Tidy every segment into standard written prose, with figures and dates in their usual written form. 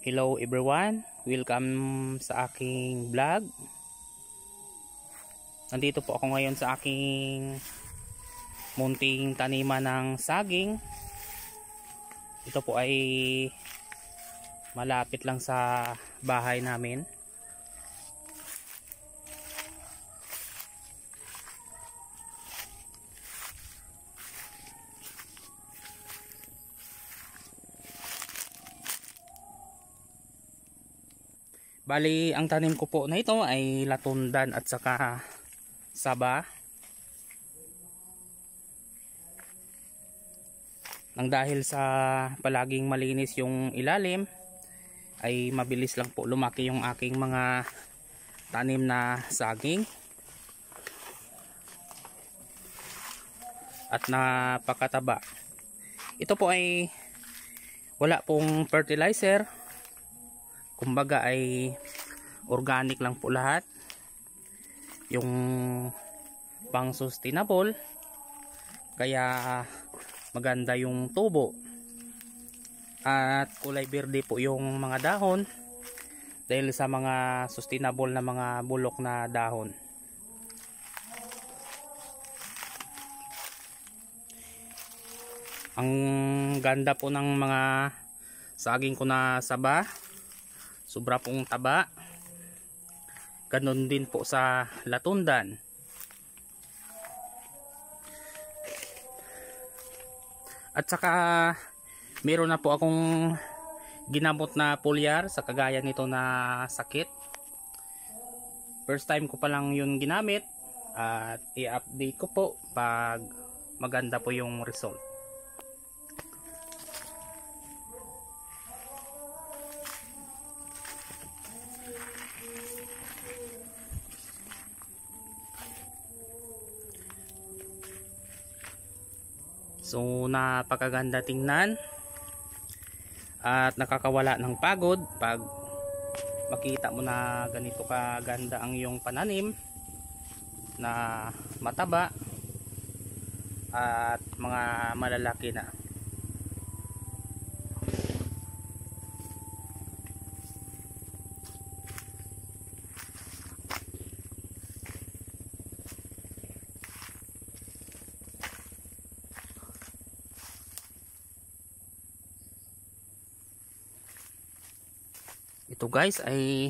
Hello everyone, welcome sa aking vlog. Nandito po ako ngayon sa aking munting taniman ng saging. Ito po ay malapit lang sa bahay namin. Bali, ang tanim ko po na ito ay latundan at saka saba. Nang dahil sa palaging malinis yung ilalim, ay mabilis lang po lumaki yung aking mga tanim na saging. At napakataba. Ito po ay wala pong fertilizer. Kumbaga ay organic lang po lahat. Yung pang sustainable. Kaya maganda yung tubo. At kulay berde po yung mga dahon. Dahil sa mga sustainable na mga bulok na dahon. Ang ganda po ng mga saging ko na saba. Sobra pong taba. Ganon din po sa latundan. At saka meron na po akong ginamot na foliar sa kagaya nito na sakit. First time ko pa lang yun ginamit. At i-update ko po pag maganda po yung result. So napakaganda tingnan at nakakawala ng pagod pag makita mo na ganito kaganda ang iyong pananim na mataba at mga malalaki na. Ito guys ay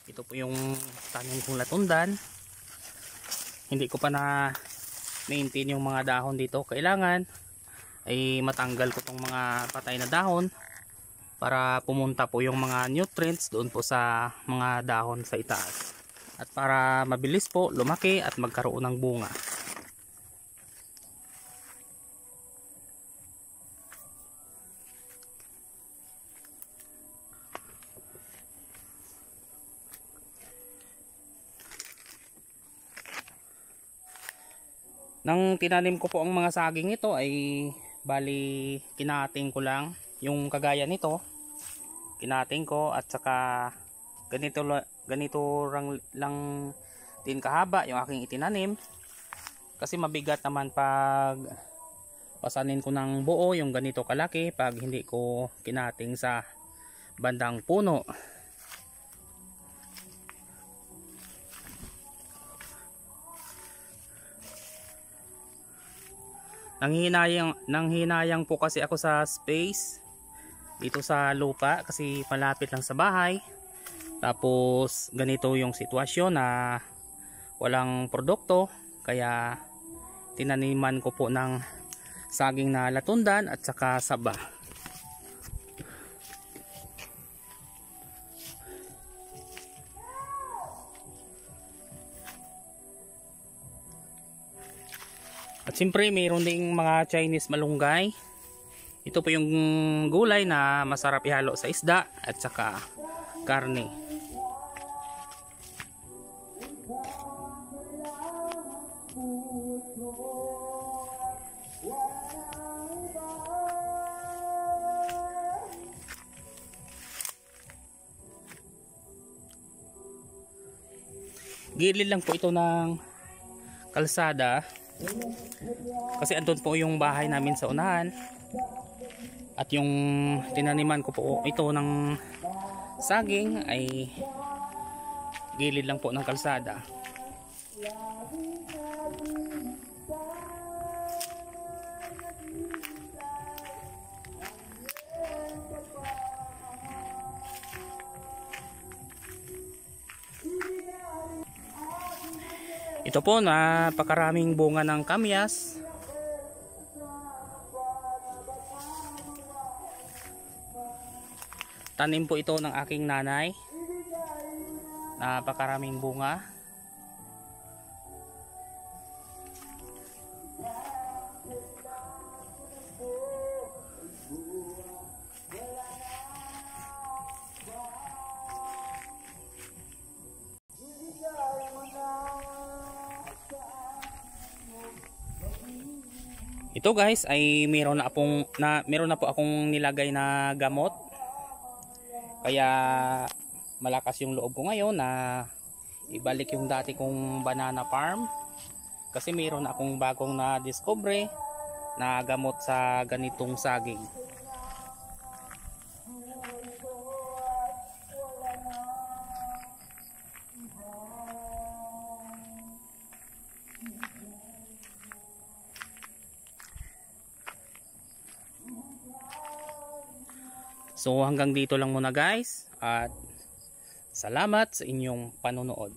ito po yung tanim kong latundan. Hindi ko pa na maintain yung mga dahon dito. Kailangan ay matanggal ko tong mga patay na dahon para pumunta po yung mga nutrients doon po sa mga dahon sa itaas. At para mabilis po lumaki at magkaroon ng bunga. Nang tinanim ko po ang mga saging nito ay bali kinating ko lang yung kagaya nito. Kinating ko at saka ganito lang din kahaba yung aking itinanim. Kasi mabigat naman pag pasanin ko ng buo yung ganito kalaki pag hindi ko kinating sa bandang puno. Nanghinayang po kasi ako sa space dito sa lupa kasi malapit lang sa bahay. Tapos ganito yung sitwasyon na walang produkto kaya tinaniman ko po ng saging na latundan at saka saba. At siyempre mayroon ding mga Chinese malunggay. Ito po yung gulay na masarap ihalo sa isda at saka karne. Gilid lang po ito ng kalsada. Kasi andun po yung bahay namin sa unahan. At yung tinaniman ko po ito ng saging ay gilid lang po ng kalsada. Ito po, napakaraming bunga ng kamyas. Tanim po ito ng aking nanay. Napakaraming bunga. Ito guys ay meron na po akong nilagay na gamot. Kaya malakas yung loob ko ngayon na ibalik yung dati kong banana farm. Kasi meron akong bagong na discover na gamot sa ganitong saging. So hanggang dito lang muna guys, at salamat sa inyong panonood.